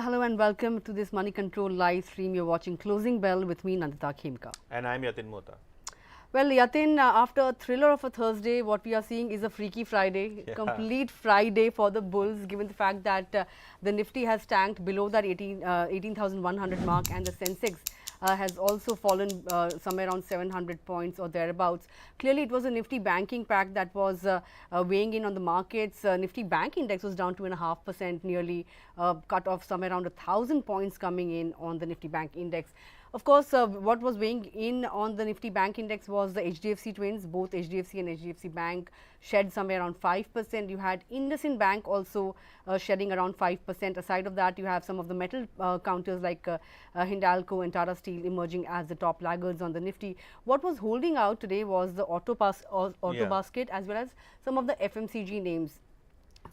Hello and welcome to this Moneycontrol live stream. You're watching Closing Bell with me, Nandita Khemka. And I'm Yatin Mota. Well, Yatin, after a thriller of a Thursday, what we are seeing is a freaky Friday, complete Friday for the bulls, given the fact that the Nifty has tanked below that 18,100 mark, and the Sensex has also fallen somewhere around 700 points or thereabouts. Clearly, it was a Nifty banking pack that was weighing in on the markets. Nifty Bank Index was down 2.5%, nearly cut off somewhere around 1,000 points coming in on the Nifty Bank Index. Of course, what was weighing in on the Nifty Bank Index was the HDFC twins. Both HDFC and HDFC Bank shed somewhere around 5%. You had IndusInd Bank also shedding around 5%. Aside of that, you have some of the metal counters like Hindalco and Tata Steel emerging as the top laggards on the Nifty. What was holding out today was the auto basket as well as some of the FMCG names.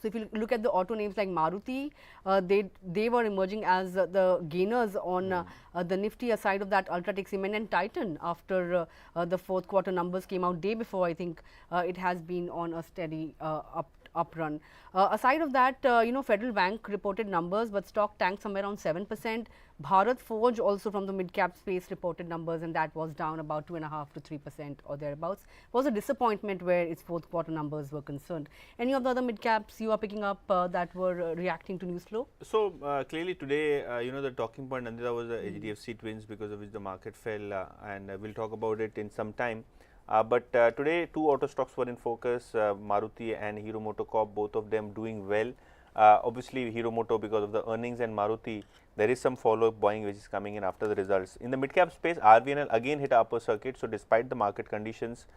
So if you look at the auto names like Maruti, they were emerging as the gainers on the Nifty. Aside of that, Ultratech Cement and Titan, after the fourth quarter numbers came out day before, I think it has been on a steady up run. Aside of that, Federal Bank reported numbers, but stock tanked somewhere around 7%. Bharat Forge also from the mid-cap space reported numbers, and that was down about 2.5 to 3% or thereabouts. It was a disappointment where its fourth quarter numbers were concerned. Any of the other mid-caps you are picking up that were reacting to news flow? So clearly today, the talking point, Nandita, was the HDFC twins, because of which the market fell, and we'll talk about it in some time. But today, two auto stocks were in focus, Maruti and Hero MotoCorp, both of them doing well. Obviously, Hero Moto because of the earnings, and Maruti, there is some follow-up buying which is coming in after the results. In the mid-cap space, RVNL again hit upper circuit. So despite the market conditions,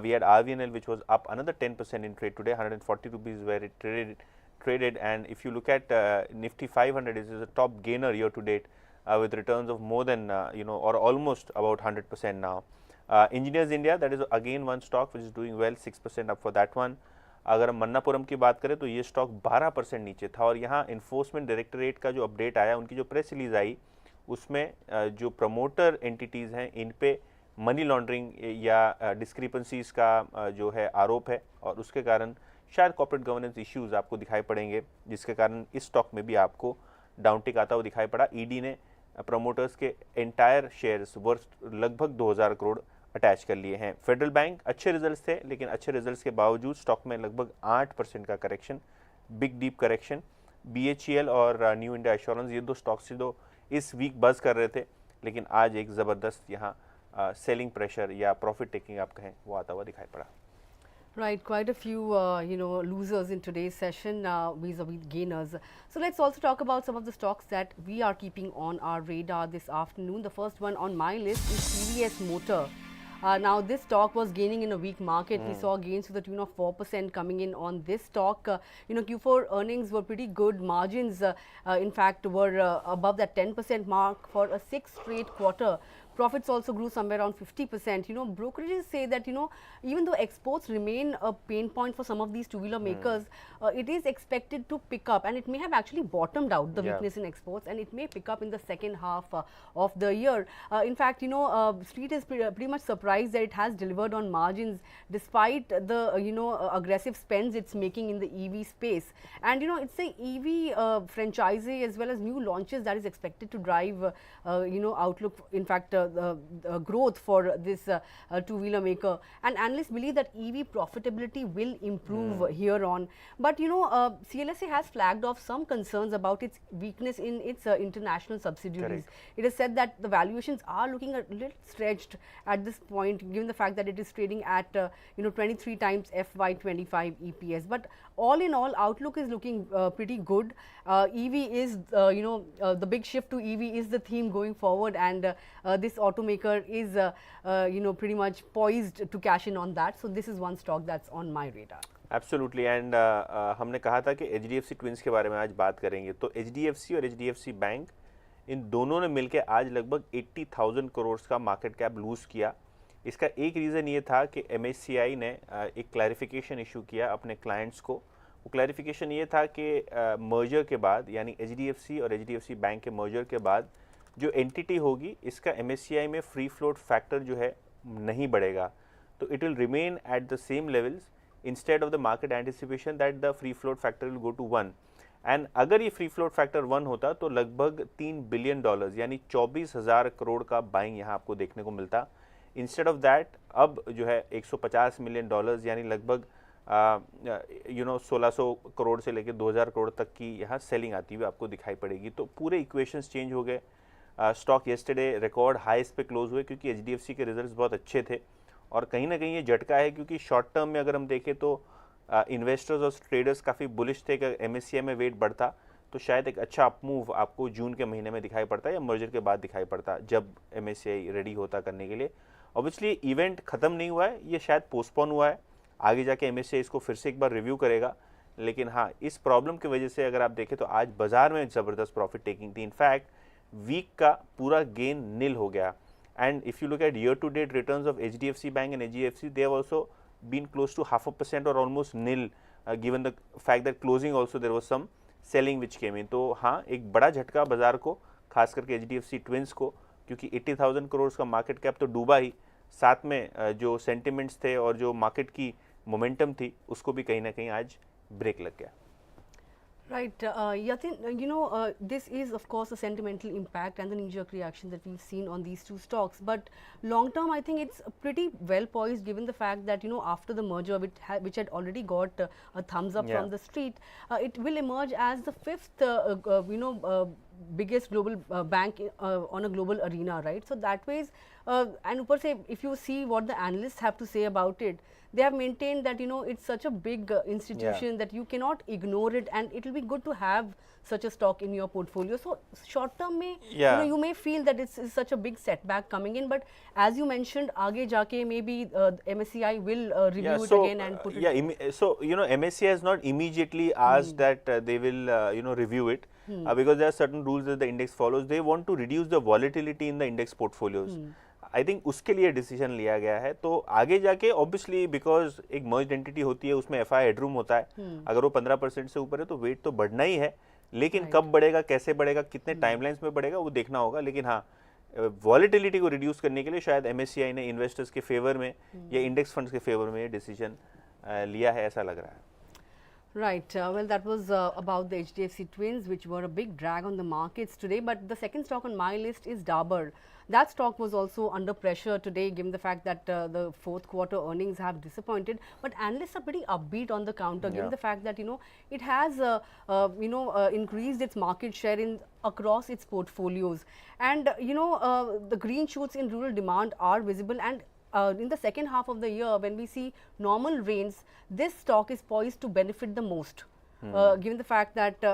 we had RVNL which was up another 10% in trade today, 140 rupees where it traded. And if you look at Nifty 500, it is a top gainer year to date with returns of more than or almost about 100% now. Engineers India, that is again one stock which is doing well, 6% up for that one. अगर हम मन्नापुरम की बात करें तो ये stock 12% नीचे था, और यहाँ इन्फोर्समेंट डायरेक्टरेट का जो अपडेट आया, उनकी जो प्रेस रिलीज आई, उसमें जो प्रमोटर एंटिटीज़ हैं इन पे मनी लॉन्ड्रिंग या डिस्क्रिपेंसीज का जो है आरोप है, और उसके कारण शायद कॉर्पोरेट गवर्नेंस इश्यूज़ आपको दिखाई पड़ेंगे, जिसके कारण इस स्टॉक में भी आपको डाउनटिक आता हुआ दिखाई पड़ा. ईडी ने प्रमोटर्स के एंटायर शेयर्स वर्थ लगभग 2000 करोड़ अटैच कर लिए हैं. फेडरल बैंक अच्छे रिजल्ट्स थे, लेकिन अच्छे रिजल्ट्स के बावजूद स्टॉक में लगभग 8% का correction, big deep correction. BHEL और न्यू इंडिया एश्योरेंस, ये दो स्टॉक्स से दो इस वीक बज़ कर रहे थे, लेकिन आज एक ज़बरदस्त यहाँ सेलिंग प्रेशर या प्रॉफिट टेकिंग आप कहें वो आता हुआ दिखाई पड़ा. Right, quite a few losers in today's session vis-a-vis gainers. So let's also talk about some of the stocks that we are keeping on our radar this afternoon. The first one on my list is TVS Motor. Now this stock was gaining in a weak market. We saw gains to the tune of 4% coming in on this stock. Q4 earnings were pretty good. Margins, in fact, were above that 10% mark for a 6th straight quarter. Profits also grew somewhere around 50%. Brokerages say that, even though exports remain a pain point for some of these two-wheeler makers, it is expected to pick up, and it may have actually bottomed out, the weakness in exports, and it may pick up in the second half of the year. In fact, Street is pretty much surprised that it has delivered on margins despite the, aggressive spends it's making in the EV space. And, it's the EV franchise as well as new launches that is expected to drive, outlook, in fact, growth for this two-wheeler maker, and analysts believe that EV profitability will improve here on. But CLSA has flagged off some concerns about its weakness in its international subsidiaries. It is said that the valuations are looking a little stretched at this point, given the fact that it is trading at 23 times FY25 EPS. But all in all, outlook is looking pretty good. EV is the big shift to EV is the theme going forward, and this automaker is pretty much poised to cash in on that. So this is one stock that's on my radar. Absolutely. And हमने कहा था कि HDFC twins के बारे में आज बात करेंगे, तो HDFC और HDFC बैंक, इन दोनों ने मिलकर आज लगभग 80,000 करोड़ का मार्केट कैप लूज़ किया. इसका एक रीज़न ये था कि MSCI ने एक क्लैरिफिकेशन इशू किया अपने क्लाइंट्स को. वो क्लैरिफिकेशन ये था कि मर्जर के बाद, यानी HDFC और HDFC बैंक के मर्जर के बाद जो एंटिटी होगी, इसका MSCI में फ्री फ्लोट फैक्टर जो है नहीं बढ़ेगा. तो it will remain at the same levels instead of the market anticipation that the free float factor will go to 1. And अगर ये फ्री फ्लोट फैक्टर 1 होता तो लगभग $3 बिलियन यानी 24,000 करोड़ का बाइंग यहाँ आपको देखने को मिलता। इंस्टेड ऑफ दैट अब जो है $150 मिलियन यानी लगभग 1600 करोड़ से लेकर 2000 करोड़ तक की यहाँ सेलिंग आती हुई आपको दिखाई पड़ेगी। तो पूरे इक्वेशंस चेंज हो गए। स्टॉक येस्टरडे रिकॉर्ड हाईस पे क्लोज हुए क्योंकि एचडीएफसी के रिजल्ट्स बहुत अच्छे थे और कहीं ना कहीं ये झटका है क्योंकि शॉर्ट टर्म में अगर हम देखें तो इन्वेस्टर्स और ट्रेडर्स काफ़ी बुलिश थे कि एमएससीआई में वेट बढ़ता तो शायद एक अच्छा अपमूव आपको जून के महीने में दिखाई पड़ता या मर्जर के बाद दिखाई पड़ता जब एमएससीआई रेडी होता करने के लिए। ऑब्वियसली इवेंट खत्म नहीं हुआ है, ये शायद पोस्टपोन हुआ है, आगे जाके एमएससीआई इसको फिर से एक बार रिव्यू करेगा। लेकिन हाँ, इस प्रॉब्लम की वजह से अगर आप देखें तो आज बाजार में ज़बरदस्त प्रॉफिट टेकिंग थी। इनफैक्ट वीक का पूरा गेन नील हो गया। And if you look at year to date returns of HDFC bank and HDFC, they have also been close to 0.5% और almost nil given the fact that closing also there was some selling which came in. तो हाँ, एक बड़ा झटका बाजार को, खास करके एचडीएफसी ट्विंस को, क्योंकि 80,000 करोड़ का मार्केट कैप तो डूबा ही, साथ में जो सेंटिमेंट्स थे और जो मार्केट की मोमेंटम थी उसको भी कहीं ना कहीं आज ब्रेक लग गया। Right, Yatin, this is of course a sentimental impact and the knee-jerk reaction that we've seen on these two stocks. But long term, I think it's pretty well poised given the fact that, after the merger, which had already got a thumbs up from the street, it will emerge as the fifth, biggest global bank on a global arena, right? So that ways, and upar se, if you see what the analysts have to say about it, they have maintained that it's such a big institution that you cannot ignore it, and it will be good to have such a stock in your portfolio. So short term may you may feel that it's such a big setback coming in, but as you mentioned, aage jaake maybe MSCI will review it again and put it. So MSCI has not immediately asked that they will review it because there are certain rules that the index follows. They want to reduce the volatility in the index portfolios. I think उसके लिए decision लिया गया है। तो आगे जाके obviously because एक merged entity होती है, उसमें एफआई हेडरूम होता है, अगर वो 15% से ऊपर है तो वेट तो बढ़ना ही है, लेकिन कब बढ़ेगा, कैसे बढ़ेगा, कितने टाइमलाइंस में बढ़ेगा वो देखना होगा। लेकिन हाँ, वॉलेटिलिटी को रिड्यूस करने के लिए शायद एमएससीआई ने इन्वेस्टर्स के फेवर में या इंडेक्स फंड्स के फेवर में ये डिसीजन लिया है, ऐसा लग रहा है। Right. Well, that was about the HDFC twins, which were a big drag on the markets today. But the second stock on my list is Dabur. That stock was also under pressure today, given the fact that the fourth quarter earnings have disappointed. But analysts are pretty upbeat on the counter, given the fact that it has increased its market share across its portfolios, and the green shoots in rural demand are visible. And in the second half of the year, when we see normal rains, this stock is poised to benefit the most, given the fact that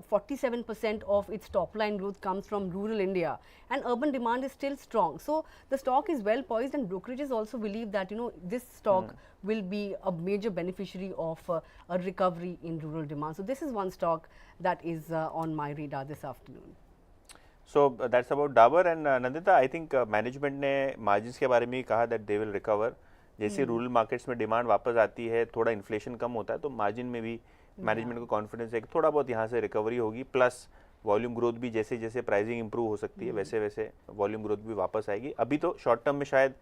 47% of its top line growth comes from rural India, and urban demand is still strong. So the stock is well poised, and brokerages also believe that this stock will be a major beneficiary of a recovery in rural demand. So this is one stock that is on my radar this afternoon. So that's about Dabur. And Nandita, I think management ने margins के बारे में कहा that they will recover. जैसे rural markets में demand वापस आती है, थोड़ा इन्फ्लेशन कम होता है, तो मार्जिन में भी मैनेजमेंट को कॉन्फिडेंस है कि थोड़ा बहुत यहाँ से रिकवरी होगी, प्लस वॉल्यूम ग्रोथ भी जैसे जैसे प्राइसिंग इंप्रूव हो सकती है वैसे वैसे वॉल्यूम ग्रोथ भी वापस आएगी। अभी तो शॉर्ट टर्म में शायद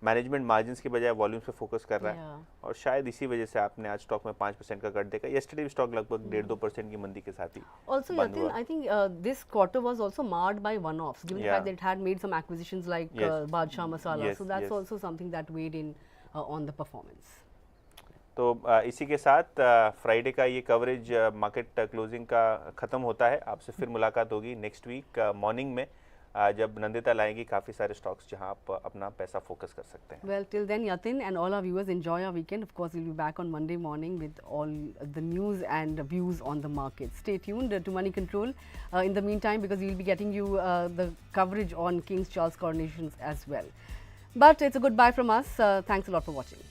मैनेजमेंट मार्जिन्स के बजाय वॉल्यूम्स पे फोकस कर रहा है और शायद इसी वजह से आपने आज स्टॉक में 5% का कट देखा। येस्टरडे स्टॉक लगभग 1.5-2% की मंदी के साथ ही also Yatin, I think this quarter was also marred by one-offs, given the fact that it had made some acquisitions like Badshah Masala, so that's also something that weighed in on the performance. तो इसी के साथ Friday का ये coverage market closing का ख़त्म होता है। आपसे फिर मुलाकात होगी नेक्स्ट वीक मॉर्निंग में, जब नंदिता लाएंगी काफ़ी सारे स्टॉक्स जहां आप अपना पैसा फोकस कर सकते हैं। Well, till then, Yatin and all our viewers, enjoy our weekend. Of course, we'll be back on Monday morning with all the news and views on the market. Stay tuned to Moneycontrol in the meantime, because we'll be getting you the coverage on King Charles coronations as well. But it's a goodbye from us. Thanks a lot for watching.